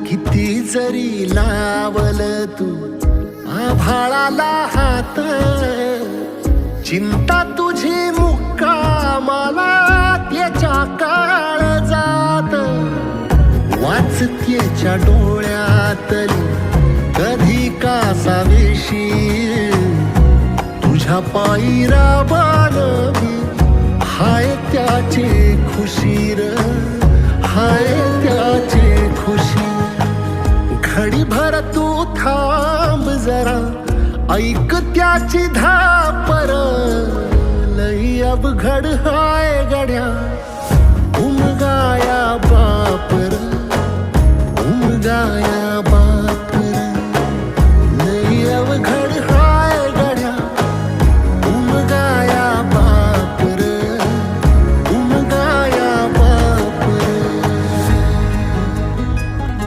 किती जरी लावल तू आभाळाला हात, चिंता तुझी मुक्कामाला त्याच्या काळजात. वाचतेच्या डोळ्यातली कधी कासाविशी, तुझ्या पायी राबानवी हाय त्याची खुशीर, हाय त्याची खुशी. घडीभर तू थांब जरा, ऐक त्याची धापर, लई अवघड हाय गड्या उमगाया बापर.